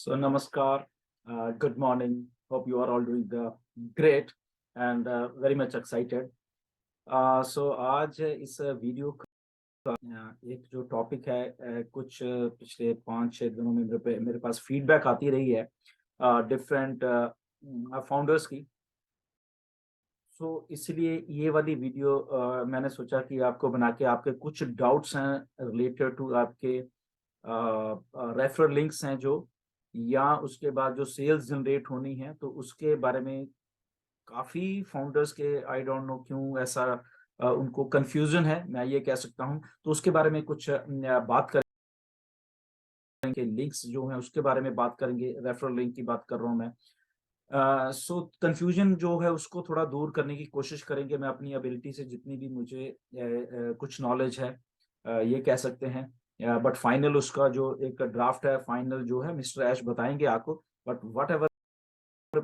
So namaskar, good morning. Hope you are all doing great and very much excited. So आज इस video का एक जो topic है कुछ पिछले 5-6 दिनों में मेरे पास फीडबैक आती रही है डिफरेंट फाउंडर्स की। सो इसलिए ये वाली वीडियो मैंने सोचा कि आपको बना के आपके कुछ डाउट्स हैं रिलेटेड टू आपके रेफरल लिंक्स हैं जो या उसके बाद जो सेल्स जनरेट होनी है तो उसके बारे में काफी फाउंडर्स के आई डोंट नो क्यों ऐसा उनको कंफ्यूजन है, मैं ये कह सकता हूँ। तो उसके बारे में कुछ बात करेंगे, लिंक्स जो हैं उसके बारे में बात करेंगे, रेफरल लिंक की बात कर रहा हूँ मैं। सो कंफ्यूजन जो है उसको थोड़ा दूर करने की कोशिश करेंगे। मैं अपनी एबिलिटी से जितनी भी मुझे कुछ नॉलेज है ये कह सकते हैं, बट फाइनल उसका जो एक ड्राफ्ट है, फाइनल जो है मिस्टर ऐश बताएंगे आपको। बट वट एवर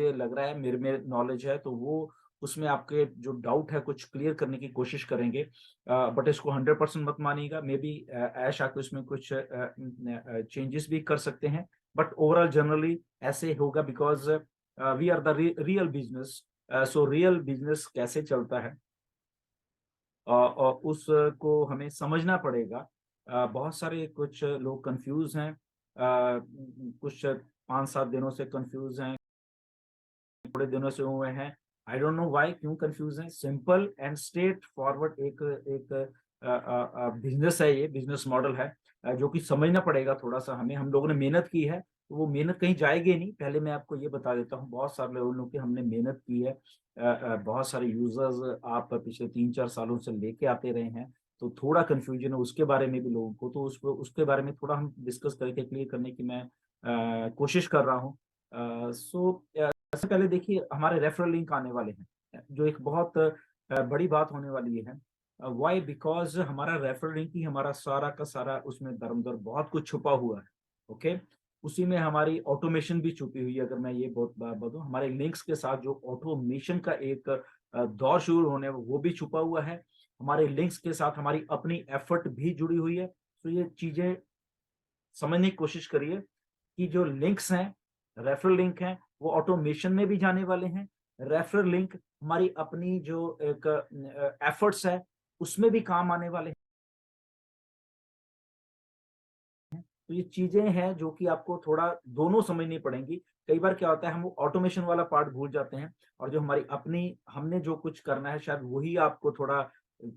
ये लग रहा है, मेरे में नॉलेज है तो वो उसमें आपके जो डाउट है कुछ क्लियर करने की कोशिश करेंगे। बट इसको 100% मत मानिएगा, मे बी ऐश आके इसमें कुछ चेंजेस भी कर सकते हैं। बट ओवरऑल जनरली ऐसे होगा because we are the real business. So real business कैसे चलता है और उसको हमें समझना पड़ेगा। बहुत सारे कुछ लोग कंफ्यूज हैं, कुछ 5-7 दिनों से कंफ्यूज हैं, थोड़े दिनों से हुए हैं। आई डोंट नो व्हाई, क्यों कंफ्यूज हैं। सिंपल एंड स्ट्रेट फॉरवर्ड एक एक बिजनेस है, ये बिजनेस मॉडल है जो कि समझना पड़ेगा थोड़ा सा हमें। हम लोगों ने मेहनत की है तो वो मेहनत कहीं जाएगी नहीं। पहले मैं आपको ये बता देता हूँ, बहुत सारे लोगों की हमने मेहनत की है। बहुत सारे यूजर्स आप पिछले 3-4 सालों से लेके आते रहे हैं, तो थोड़ा कंफ्यूजन है उसके बारे में भी लोगों को, तो उसको उसके बारे में थोड़ा हम डिस्कस करके क्लियर करने की मैं कोशिश कर रहा हूँ। सो सबसे पहले देखिए, हमारे रेफरल लिंक आने वाले हैं जो एक बहुत बड़ी बात होने वाली है। व्हाई? बिकॉज हमारा रेफरल लिंक ही हमारा सारा का सारा, उसमें दर बहुत कुछ छुपा हुआ है। ओके, उसी में हमारी ऑटोमेशन भी छुपी हुई है। अगर मैं ये बहुत बताऊं, हमारे लिंक्स के साथ जो ऑटोमेशन का एक दौर शुरू होने वो भी छुपा हुआ है। हमारे लिंक्स के साथ हमारी अपनी एफर्ट भी जुड़ी हुई है। तो ये चीजें समझने की कोशिश करिए कि जो लिंक्स हैं, रेफरल लिंक हैं, वो ऑटोमेशन में भी जाने वाले हैं। रेफरल लिंक हमारी अपनी जो एक एफर्ट्स है उसमें भी काम आने वाले हैं। तो ये चीजें हैं जो कि आपको थोड़ा दोनों समझनी पड़ेंगी। कई बार क्या होता है, हम वो ऑटोमेशन वाला पार्ट भूल जाते हैं और जो हमारी अपनी हमने जो कुछ करना है शायद वही आपको थोड़ा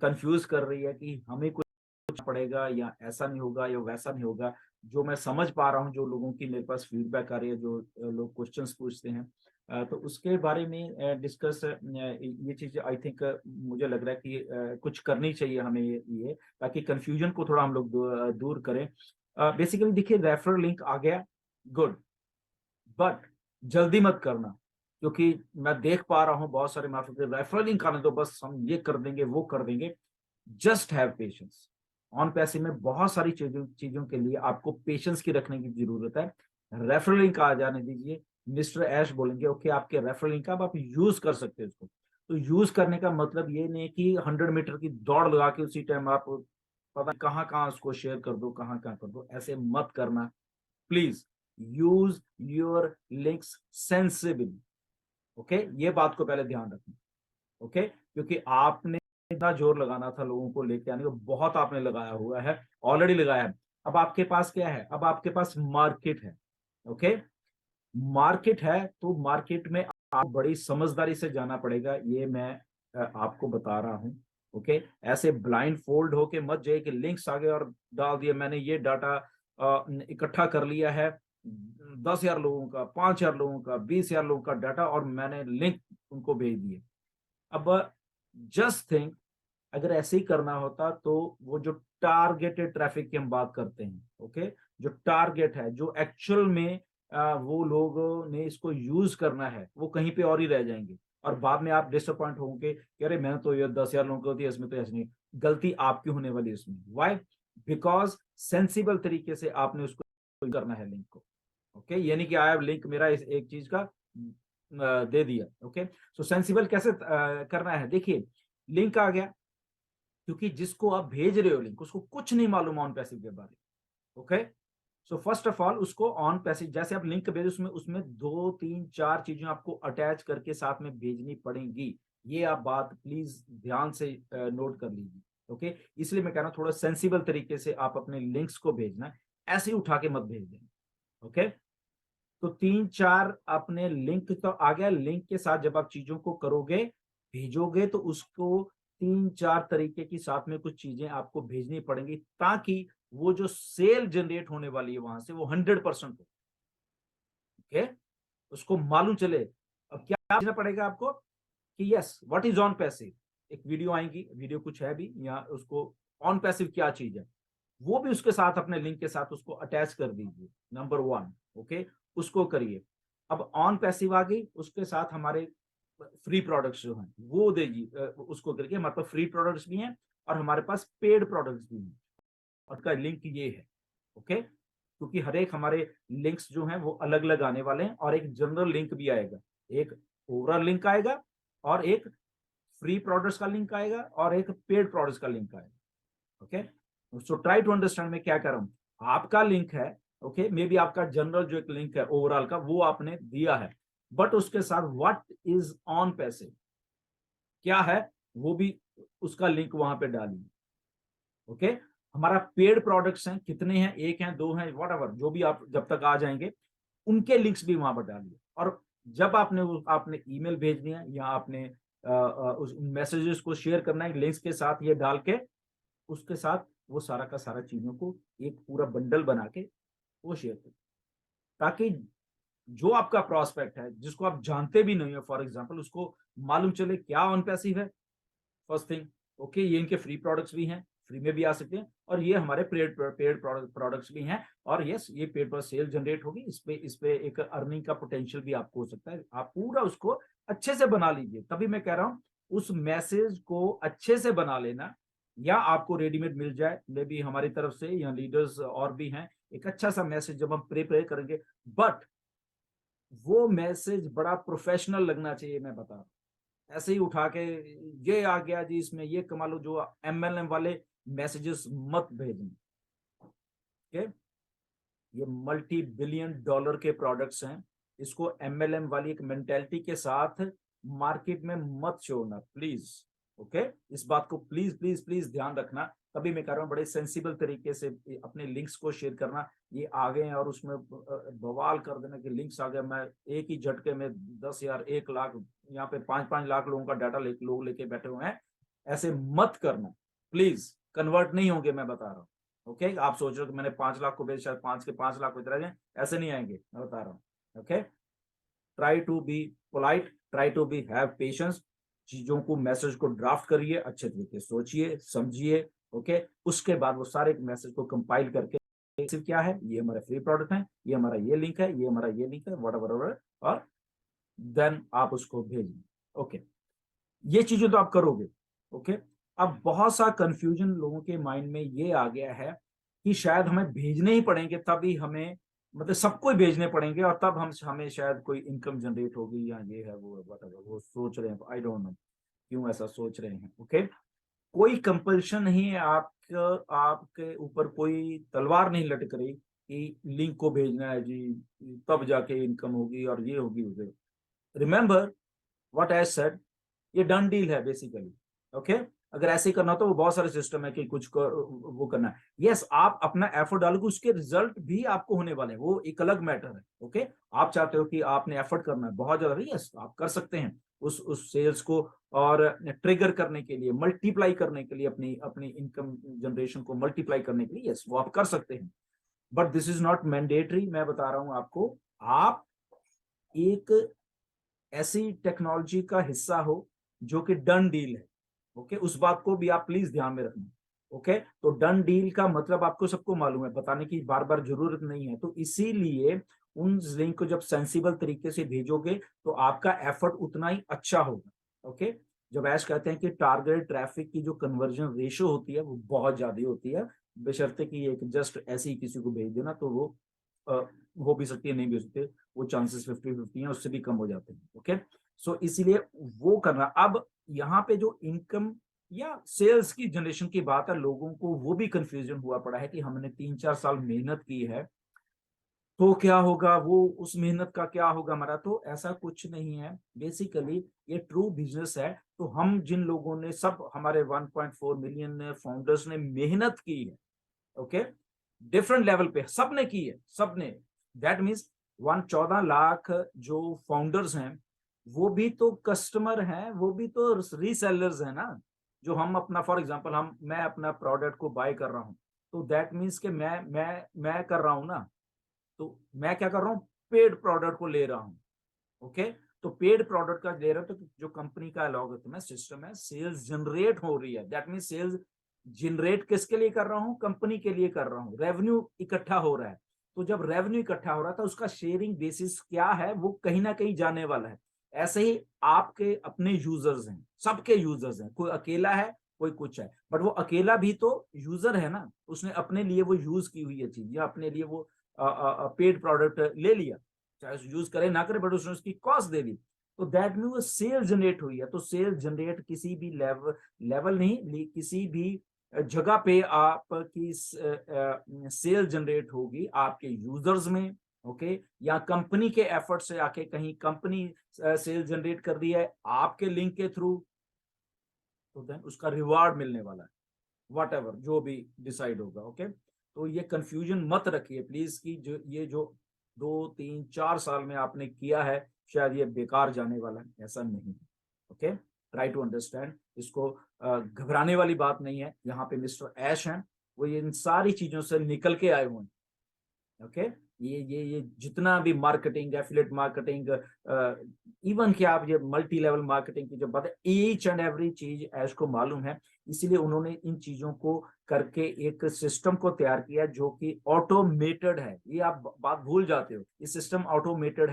कंफ्यूज कर रही है कि हमें कुछ पड़ेगा या ऐसा नहीं होगा या वैसा नहीं होगा। जो मैं समझ पा रहा हूँ, जो लोगों की मेरे पास फीडबैक आ रही है, जो लोग क्वेश्चंस पूछते हैं, तो उसके बारे में डिस्कस ये चीज आई थिंक मुझे लग रहा है कि कुछ करनी चाहिए हमें ये ताकि कंफ्यूजन को थोड़ा हम लोग दूर करें। बेसिकली देखिए, रेफरल लिंक आ गया, गुड, बट जल्दी मत करना, क्योंकि मैं देख पा रहा हूँ बहुत सारे मार्केट रेफरल लिंक आने तो बस हम ये कर देंगे वो कर देंगे। Just have patience. ऑन पैसे में बहुत सारी चीजों चीजों के लिए आपको पेशेंस की रखने की जरूरत है। रेफरल लिंक आ जाने दीजिए, मिस्टर ऐश बोलेंगे ओके आपके रेफरल लिंक अब आप यूज कर सकते हैं इसको। तो यूज करने का मतलब ये नहीं है कि 100 मीटर की दौड़ लगा के उसी टाइम आप पता कहाँ कहाँ उसको शेयर कर दो, कहाँ कहाँ कर दो, ऐसे मत करना please. Use your links sensibly. Okay, ये बात को पहले ध्यान रखना। ओके, क्योंकि आपने इतना जोर लगाना था लोगों को लेके आने को, बहुत आपने लगाया हुआ है, ऑलरेडी लगाया है। अब आपके पास क्या है? अब आपके पास मार्केट है। ओके, मार्केट है तो मार्केट में आप बड़ी समझदारी से जाना पड़ेगा, ये मैं आपको बता रहा हूं। ओके, ऐसे ब्लाइंड फोल्ड होके मत जाइए कि लिंक्स आ गए और डाल दिया, मैंने ये डाटा इकट्ठा कर लिया है 10,000 लोगों का, 5,000 लोगों का, 20,000 लोगों का डाटा, और मैंने लिंक उनको भेज दिए। अब जस्ट थिंक, अगर ऐसे ही करना होता तो वो जो टारगेटेड ट्रैफिक की हम बात करते हैं, ओके, जो टारगेट है, जो एक्चुअल में वो लोगों ने इसको यूज करना है, वो कहीं पे और ही रह जाएंगे और बाद में आप डिसअपॉइंट होंगे कि अरे मैंने तो ये 10,000 लोगों को दिया, इसमें तो ऐसे नहीं। गलती आपकी होने वाली है इसमें। व्हाई? बिकॉज सेंसिबल तरीके से आपने उसको करना है लिंक को। ओके, ये नहीं कि आया लिंक मेरा इस एक चीज का दे दिया। ओके, सो सेंसिबल कैसे करना है? देखिए, लिंक आ गया, क्योंकि जिसको आप भेज रहे हो लिंक उसको कुछ नहीं मालूम ऑन पैसिव के बारे में। Okay, so first of all उसको ऑन पैसिव, जैसे आप लिंक भेज उसमें उसमें 2 3 4 चीजें आपको अटैच करके साथ में भेजनी पड़ेंगी। ये आप बात प्लीज ध्यान से नोट कर लीजिए। ओके, इसलिए मैं कह रहा हूँ थोड़ा सेंसिबल तरीके से आप अपने लिंक्स को भेजना, ऐसे ही उठा के मत भेज देना। ओके, तो 3 4 अपने लिंक तो आ गया, लिंक के साथ जब आप चीजों को करोगे भेजोगे तो उसको 3 4 तरीके की साथ में कुछ चीजें आपको भेजनी पड़ेंगी, ताकि वो जो सेल जनरेट होने वाली है वहां से वो 100% हो। ओके, उसको मालूम चले। अब क्या भेजना पड़ेगा आपको कि yes what is on passive, एक वीडियो आएगी, वीडियो कुछ है भी, या उसको ऑन पैसिव क्या चीज है वो भी उसके साथ अपने लिंक के साथ उसको अटैच कर दीजिए, नंबर 1। ओके, उसको करिए। अब ऑन पैसिव आ गई, उसके साथ हमारे फ्री प्रोडक्ट्स जो हैं वो दीजिए, उसको करके हमारे पास फ्री प्रोडक्ट्स भी हैं और हमारे पास पेड प्रोडक्ट्स भी हैं, और का लिंक ये है। ओके, क्योंकि हर एक हमारे लिंक्स जो हैं वो अलग अलग आने वाले हैं, और एक जनरल लिंक भी आएगा, एक ओवरऑल लिंक आएगा, और एक फ्री प्रोडक्ट्स का लिंक आएगा, और एक पेड प्रोडक्ट्स का लिंक आएगा। Okay, so try to understand मैं क्या कर रहा हूं। आपका लिंक है, ओके, मे बी आपका जनरल जो एक लिंक है ओवरऑल का वो आपने दिया है, बट उसके साथ व्हाट इज ऑन पैसिव क्या है वो भी उसका लिंक वहां पे डालिए। ओके, हमारा पेड प्रोडक्ट्स हैं, कितने हैं, 1 हैं 2 हैं व्हाटएवर, जो भी आप जब तक आ जाएंगे उनके लिंक्स भी वहां पर डालिए। और जब आपने ईमेल भेजनी है या आपने उस मैसेजेस को शेयर करना है लिंक्स के साथ, ये डाल के उसके साथ वो सारा का सारा चीजों को एक पूरा बंडल बना के वो शेयर करें, ताकि जो आपका प्रोस्पेक्ट है जिसको आप जानते भी नहीं हो, फॉर एग्जांपल, उसको मालूम चले क्या ऑन पैसिव है। फर्स्ट थिंग, ओके, ये इनके फ्री प्रोडक्ट्स भी हैं, फ्री में भी आ सकते हैं, और ये हमारे पेड पेड प्रोडक्ट्स भी हैं, और यस ये पेड पर सेल जनरेट होगी, इस पे एक अर्निंग का पोटेंशियल भी आपको हो सकता है। आप पूरा उसको अच्छे से बना लीजिए, तभी मैं कह रहा हूं उस मैसेज को अच्छे से बना लेना, या आपको रेडीमेड मिल जाए, मे बी हमारी तरफ से या लीडर्स और भी हैं, एक अच्छा सा मैसेज जब हम प्रिपेयर करेंगे, बट वो मैसेज बड़ा प्रोफेशनल लगना चाहिए। मैं बता रहा हूं, ऐसे ही उठा के ये आ गया जी इसमें ये कमा लो, जो एमएलएम वाले मैसेजेस मत भेजें। ओके, ये मल्टी बिलियन डॉलर के प्रोडक्ट्स हैं, इसको एमएलएम वाली एक मेंटेलिटी के साथ मार्केट में मत छोड़ना प्लीज। ओके, इस बात को प्लीज प्लीज प्लीज ध्यान रखना। तभी मैं कह रहा हूँ बड़े सेंसिबल तरीके से अपने लिंक्स को शेयर करना। ये आ गए हैं और उसमें बवाल कर देना कि लिंक्स आ गया, मैं एक ही झटके में 10,000 1 लाख, यहाँ पे 5 5 लाख लोगों का डाटा लोग लेके बैठे हुए हैं, ऐसे मत करना प्लीज, कन्वर्ट नहीं होंगे, मैं बता रहा हूँ। ओके, आप सोच रहे हो कि मैंने 5 लाख को भेज, शायद 5 के 5 लाख इधर आ जाए, ऐसे नहीं आएंगे, मैं बता रहा हूँ। Okay, try to be polite, try to be have patience, चीजों को मैसेज को ड्राफ्ट करिए, अच्छे तरीके सोचिए समझिए। ओके, उसके बाद वो सारे मैसेज को कंपाइल करके सिर्फ क्या है, ये हमारे फ्री प्रोडक्ट है, ये हमारा ये लिंक है, ये हमारा ये लिंक है, व्हाटएवर, और देन आप उसको भेजिए। ओके, ये चीजें तो आप करोगे। ओके, अब बहुत सा कंफ्यूजन लोगों के माइंड में ये आ गया है कि शायद हमें भेजने ही पड़ेंगे, तभी हमें, मतलब सबको ही भेजने पड़ेंगे और तब हमें शायद कोई इनकम जनरेट होगी, या ये है वो है whatever, वो सोच रहे हैं, आई डोंट नो क्यों ऐसा सोच रहे हैं। ओके, कोई कंपल्शन नहीं है, आपके ऊपर कोई तलवार नहीं लटक रही कि लिंक को भेजना है जी तब जाके इनकम होगी और ये होगी। रिमेंबर व्हाट आई सेड, ये डन डील है बेसिकली। ओके, अगर ऐसे ही करना हो तो वो बहुत सारे सिस्टम है कि वो करना है। यस, आप अपना एफर्ट डालोगे, उसके रिजल्ट भी आपको होने वाले हैं, वो एक अलग मैटर है। ओके, आप चाहते हो कि आपने एफर्ट करना है बहुत ज्यादा, यस आप कर सकते हैं उस सेल्स को, और ट्रिगर करने के लिए, मल्टीप्लाई करने के लिए, अपनी अपनी इनकम जनरेशन को मल्टीप्लाई करने के लिए, यस वो आप कर सकते हैं, but this is not mandatory. मैं बता रहा हूं आपको, आप एक ऐसी टेक्नोलॉजी का हिस्सा हो जो कि डन डील है। ओके, उस बात को भी आप प्लीज ध्यान में रखना। ओके, तो डन डील का मतलब आपको सबको मालूम है, बताने की बार बार जरूरत नहीं है, तो इसीलिए उन लिंक को जब सेंसिबल तरीके से भेजोगे तो आपका एफर्ट उतना ही अच्छा होगा। ओके, जब ऐश कहते हैं कि टारगेट ट्रैफिक की जो कन्वर्जन रेशियो होती है वो बहुत ज्यादा होती है, बशर्ते कि एक जस्ट ऐसे ही किसी को भेज देना तो वो हो भी सकती है, नहीं भी हो सकती, वो चांसेस 50-50 हैं, उससे भी कम हो जाते हैं। ओके, सो इसीलिए वो करना। अब यहाँ पे जो इनकम या सेल्स की जनरेशन की बात है, लोगों को वो भी कंफ्यूजन हुआ पड़ा है कि हमने 3 4 साल मेहनत की है, तो क्या होगा, वो उस मेहनत का क्या होगा हमारा, तो ऐसा कुछ नहीं है। बेसिकली ये ट्रू बिजनेस है। तो हम जिन लोगों ने, सब हमारे 1.4 मिलियन फाउंडर्स ने मेहनत की है, ओके, डिफरेंट लेवल पे सबने की है, सबने। दैट मीन्स 14 लाख जो फाउंडर्स हैं, वो भी तो कस्टमर हैं, वो भी तो रीसेलर्स हैं ना। जो हम अपना, फॉर एग्जांपल मैं अपना प्रोडक्ट को बाय कर रहा हूँ, तो दैट मीन्स कि मैं कर रहा हूँ ना, तो मैं क्या कर रहा हूँ, पेड प्रोडक्ट को ले रहा हूँ, ओके। तो पेड प्रोडक्ट का ले रहा हूँ, तो जो कंपनी का अलॉगरिथम है, सिस्टम है, सेल्स जनरेट हो रही है। दैट मीन सेल्स जनरेट किसके लिए कर रहा हूँ, कंपनी के लिए कर रहा हूँ, रेवेन्यू इकट्ठा हो रहा है। तो जब रेवेन्यू इकट्ठा हो रहा था, उसका शेयरिंग बेसिस क्या है, वो कहीं ना कहीं जाने वाला है। ऐसे ही आपके अपने यूजर्स हैं, सबके यूजर्स हैं, कोई अकेला है, कोई कुछ है, बट वो अकेला भी तो यूजर है ना, उसने अपने लिए वो यूज की हुई है चीज, या अपने लिए वो पेड प्रोडक्ट ले लिया, चाहे यूज करे ना करे, बट उसने उसकी कॉस्ट दे दी। तो दैट मीन वो सेल जनरेट हुई है। तो सेल जनरेट किसी भी लेवल नहीं, किसी भी जगह पे आपकी सेल जनरेट होगी आपके यूजर्स में, ओके, या कंपनी के एफर्ट से आके कहीं कंपनी सेल जनरेट कर रही है आपके लिंक के थ्रू, तो देन उसका रिवार्ड मिलने वाला है, वट एवर जो भी डिसाइड होगा, ओके। तो ये कंफ्यूजन मत रखिए प्लीज, की जो 2 3 4 साल में आपने किया है, शायद ये बेकार जाने वाला है, ऐसा नहीं है, ओके। ट्राई टू अंडरस्टैंड इसको। घबराने वाली बात नहीं है। यहाँ पे मिस्टर ऐश हैं, वो इन सारी चीजों से निकल के आए हुए हैं, ओके। ये जितना भी मार्केटिंग, एफिलिएट मार्केटिंग, इवन कि आप ये मल्टी लेवल मार्केटिंग की जो बात है, ईच एंड एवरी चीज ऐश को मालूम है। इसीलिए उन्होंने इन चीजों को करके एक सिस्टम को तैयार किया जो कि ऑटोमेटेड है। ये आप बात भूल जाते हो, ये सिस्टम ऑटोमेटेड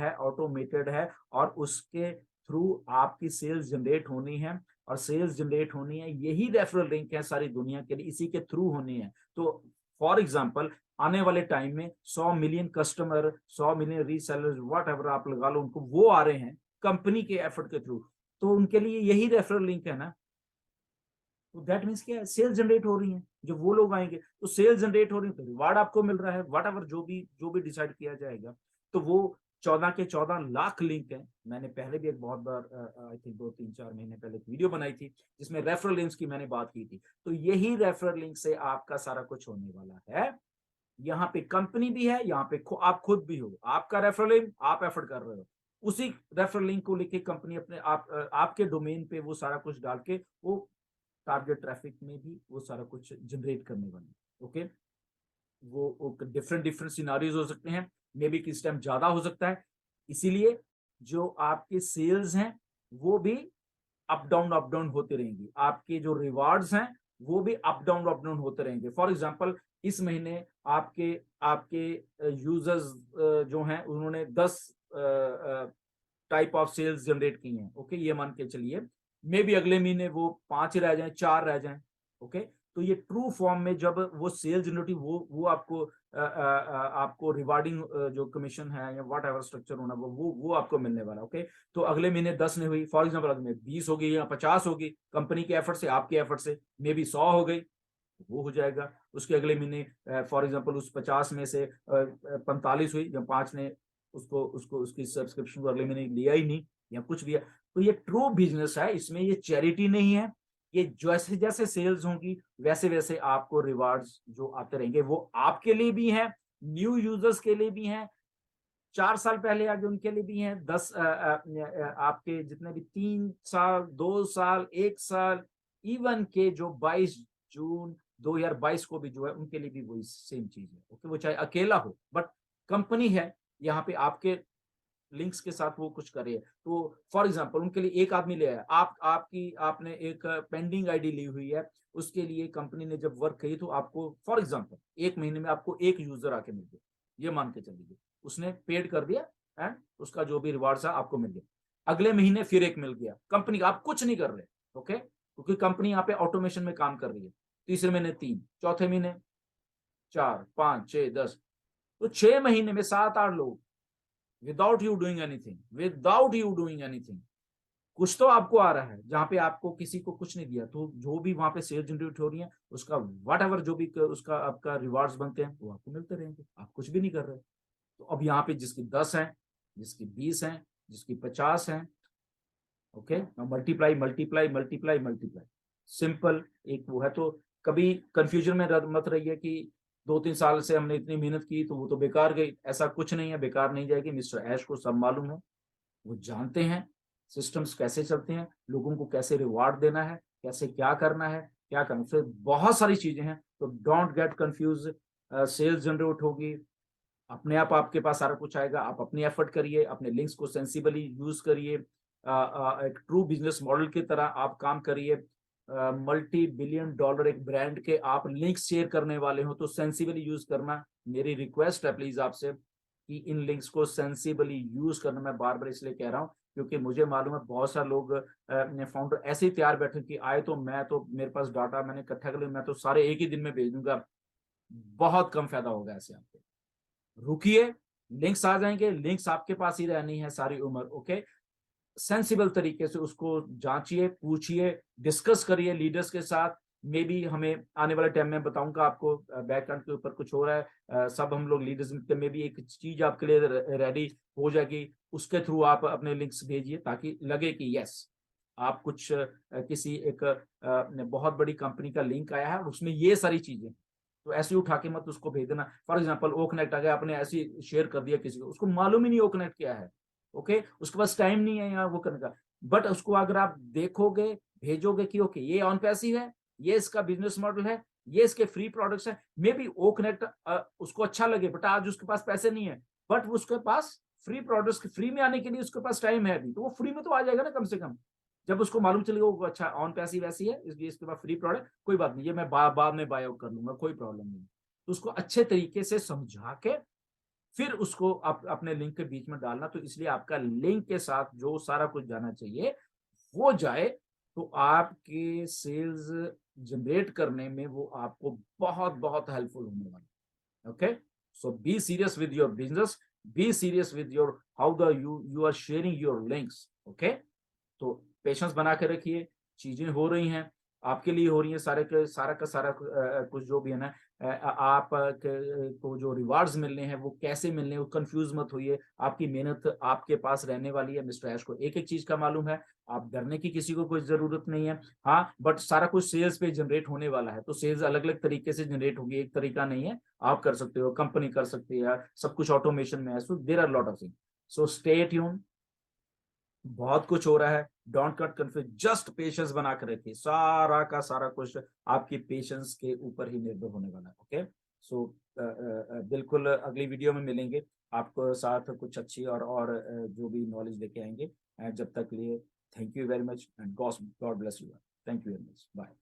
है, और उसके थ्रू आपकी सेल्स जनरेट होनी है। और सेल्स जनरेट होनी है, यही रेफरल लिंक है सारी दुनिया के लिए, इसी के थ्रू होनी है। तो फॉर एग्जाम्पल, आने वाले टाइम में 100 million customer, 100 million resellers, what ever आप लगा लो, उनको वो आ रहे हैं कंपनी के एफर्ट के थ्रू। तो उनके लिए यही रेफरल लिंक है ना। तो दैट मीन्स क्या है, सेल्स जनरेट हो रही है। जब वो लोग आएंगे तो सेल्स जनरेट हो रही है, तो रिवार्ड आपको मिल रहा है, वट एवर जो भी डिसाइड किया जाएगा। तो वो 14 के 14 लाख लिंक है। मैंने पहले भी एक बहुत बार, आई थिंक 2 3 4 महीने पहले एक वीडियो बनाई थी, जिसमें रेफरल लिंक्स की मैंने बात की थी। तो यही रेफरल लिंक से आपका सारा कुछ होने वाला है। यहाँ पे कंपनी भी है, यहाँ पे आप खुद भी हो, आपका रेफरल लिंक आप एफर्ट कर रहे हो, उसी रेफरल लिंक को लेके कंपनी अपने आपके डोमेन पे वो सारा कुछ डाल के वो टारगेट ट्रैफिक में भी वो सारा कुछ जनरेट करने वाली, ओके। वो डिफरेंट डिफरेंट सिनारियोज हो सकते हैं, मे बी किस टाइम ज्यादा हो सकता है। इसीलिए जो आपके सेल्स हैं वो भी अप डाउन होते रहेंगी, आपके जो रिवार्ड्स हैं वो भी अप डाउन होते रहेंगे। फॉर एग्जांपल, इस महीने आपके आपके यूजर्स जो हैं, उन्होंने 10 टाइप ऑफ सेल्स जनरेट की हैं, ओके, ये मान के चलिए। मे बी अगले महीने वो 5 रह जाए, 4 रह जाए, ओके। तो ये ट्रू फॉर्म में जब वो सेल्स जनरेट, वो आपको रिवार्डिंग जो कमीशन है या व्हाट एवर स्ट्रक्चर होना, वो आपको मिलने वाला, ओके। तो अगले महीने 10 ने हुई, फॉर एग्जाम्पल अगले 20 होगी या 50 होगी, कंपनी के एफर्ट से, आपके एफर्ट से। मे बी 100 हो गई, वो हो जाएगा। उसके अगले महीने फॉर एग्जांपल उस 50 में से 45 हुई, जब 5 ने उसको उसको उसकी सब्सक्रिप्शन को अगले महीने लिया ही नहीं, या कुछ भी है। तो ये ट्रू बिजनेस है, इसमें ये चैरिटी नहीं है। ये जैसे जैसे सेल्स होंगी, वैसे वैसे आपको रिवार्ड्स जो आते रहेंगे, वो आपके लिए भी हैं, न्यू यूजर्स के लिए भी हैं, 4 साल पहले आगे उनके लिए भी हैं, 10 आपके जितने भी 3 साल, 2 साल, 1 साल, इवन के जो 22 जून 2022 को भी जो है, उनके लिए भी वही सेम चीज है, ओके। वो चाहे अकेला हो, बट कंपनी है यहाँ पे, आपके लिंक्स के साथ वो कुछ करे। तो फॉर एग्जांपल, उनके लिए एक आदमी ले आया, आपने एक पेंडिंग आईडी ली हुई है, उसके लिए कंपनी ने जब वर्क की, तो आपको फॉर एग्जांपल 1 महीने में आपको एक यूजर आके मिल गया, ये मान के चलिए, उसने पेड कर दिया एंड उसका जो भी रिवार्ड था आपको मिल गया। अगले महीने फिर एक मिल गया, कंपनी आप कुछ नहीं कर रहे, ओके, क्योंकि कंपनी यहाँ पे ऑटोमेशन में काम कर रही है। तीसरे महीने 3, चौथे महीने 4 5 6 10, तो 6 महीने में 7 8 लोग, विदाउट यू डूइंग एनीथिंग, कुछ तो आपको आ रहा है, जहां पे आपको किसी को कुछ नहीं दिया, तो जो भी वहां पे सेल जनरेट हो रही है, उसका वट एवर जो भी उसका आपका रिवार्ड्स बनते हैं, वो आपको मिलते रहेंगे, आप कुछ भी नहीं कर रहे, तो अब यहाँ पे जिसकी 10 है, जिसकी 20 है, जिसकी 50 है, okay, multiply multiply multiply multiply, simple एक वो है। तो कभी कंफ्यूजन में मत रहिए कि 2-3 साल से हमने इतनी मेहनत की तो वो तो बेकार गई। ऐसा कुछ नहीं है, बेकार नहीं जाएगी। मिस्टर ऐश को सब मालूम है, वो जानते हैं सिस्टम्स कैसे चलते हैं, लोगों को कैसे रिवार्ड देना है, कैसे क्या करना है, क्या करना है, बहुत सारी चीजें हैं। तो don't get confuse. Sales generate होगी, अपने आप आपके पास सारा कुछ आएगा। आप अपनी एफर्ट करिए, अपने लिंक्स को सेंसिबली यूज करिए, एक ट्रू बिजनेस मॉडल की तरह आप काम करिए। मल्टी बिलियन डॉलर एक ब्रांड के आप लिंक्स शेयर करने वाले हो तो सेंसिबली यूज करना। मेरी रिक्वेस्ट है प्लीज आपसे कि इन लिंक्स को सेंसिबली यूज करना। मैं बार बार इसलिए कह रहा हूँ क्योंकि मुझे मालूम है बहुत सारे लोग फाउंडर ऐसे ही तैयार बैठे कि आए तो मैं तो मेरे पास डाटा मैंने इकट्ठा कर लिया, मैं तो सारे एक ही दिन में भेज दूंगा। बहुत कम फायदा होगा ऐसे आपको। रुकिए, लिंक्स आ जाएंगे, लिंक्स आपके पास ही रहनी है सारी उम्र। ओके, सेंसिबल तरीके से उसको जांचिए, पूछिए, डिस्कस करिए लीडर्स के साथ। मे बी हमें आने वाले टाइम में बताऊंगा आपको, बैकएंड के ऊपर कुछ हो रहा है, सब हम लोग लीडर्स में भी एक चीज आपके लिए रेडी हो जाएगी। उसके थ्रू आप अपने लिंक्स भेजिए ताकि लगे कि यस आप कुछ किसी एक बहुत बड़ी कंपनी का लिंक आया है और उसमें ये सारी चीजें। तो ऐसे ही उठा के मत उसको भेज देना। फॉर एग्जाम्पल ओ कनेक्ट आ गया, आपने ऐसे शेयर कर दिया किसी को, उसको मालूम ही नहीं ओ कनेक्ट क्या है। ओके, उसके पास टाइम नहीं है यहाँ वो करने का। बट उसको अगर आप देखोगे, भेजोगे कि ओके ये ऑन पैसिव है, ये इसका बिजनेस मॉडल है, ये इसके फ्री प्रोडक्ट्स है, मे बी ओ कनेक्ट उसको अच्छा लगे, बट आज उसके पास पैसे नहीं है, बट उसके पास फ्री प्रोडक्ट्स फ्री में आने के लिए उसके पास टाइम है अभी, तो वो फ्री में तो आ जाएगा ना कम से कम। जब उसको मालूम चलेगा वो अच्छा ऑन पैसिव ऐसी है, इसलिए इसके बाद फ्री प्रोडक्ट, कोई बात नहीं, ये मैं बाद में बाय आउट कर लूंगा, कोई प्रॉब्लम नहीं। तो उसको अच्छे तरीके से समझा के फिर उसको अपने लिंक के बीच में डालना। तो इसलिए आपका लिंक के साथ जो सारा कुछ जाना चाहिए वो जाए, तो आपके सेल्स जनरेट करने में वो आपको बहुत बहुत हेल्पफुल होने वाला। Okay, so be serious with your business, be serious with your how the you are sharing your links. Okay, तो पेशेंस बना के रखिए, चीजें हो रही हैं, आपके लिए हो रही है, सारे के सारा का सारा कुछ जो भी है ना, आप को जो रिवार्ड्स मिलने हैं वो कैसे मिलने हैं, वो कंफ्यूज मत होइए। आपकी मेहनत आपके पास रहने वाली है। मिस्टर ऐश को एक एक चीज का मालूम है, आप डरने की किसी को कोई जरूरत नहीं है। हाँ, बट सारा कुछ सेल्स पे जनरेट होने वाला है, तो सेल्स अलग अलग तरीके से जनरेट होगी, एक तरीका नहीं है। आप कर सकते हो, कंपनी कर सकती है, सब कुछ ऑटोमेशन में है। So there are lot of thing. So stay tune, बहुत कुछ हो रहा है। Don't get confuse, just patience बना कर रखिए, सारा का सारा कुछ आपकी पेशेंस के ऊपर ही निर्भर होने वाला है। ओके, सो बिल्कुल अगली वीडियो में मिलेंगे, आपको साथ कुछ अच्छी और जो भी नॉलेज लेके आएंगे। जब तक के लिए thank you very much and God bless you. Thank you very much, bye.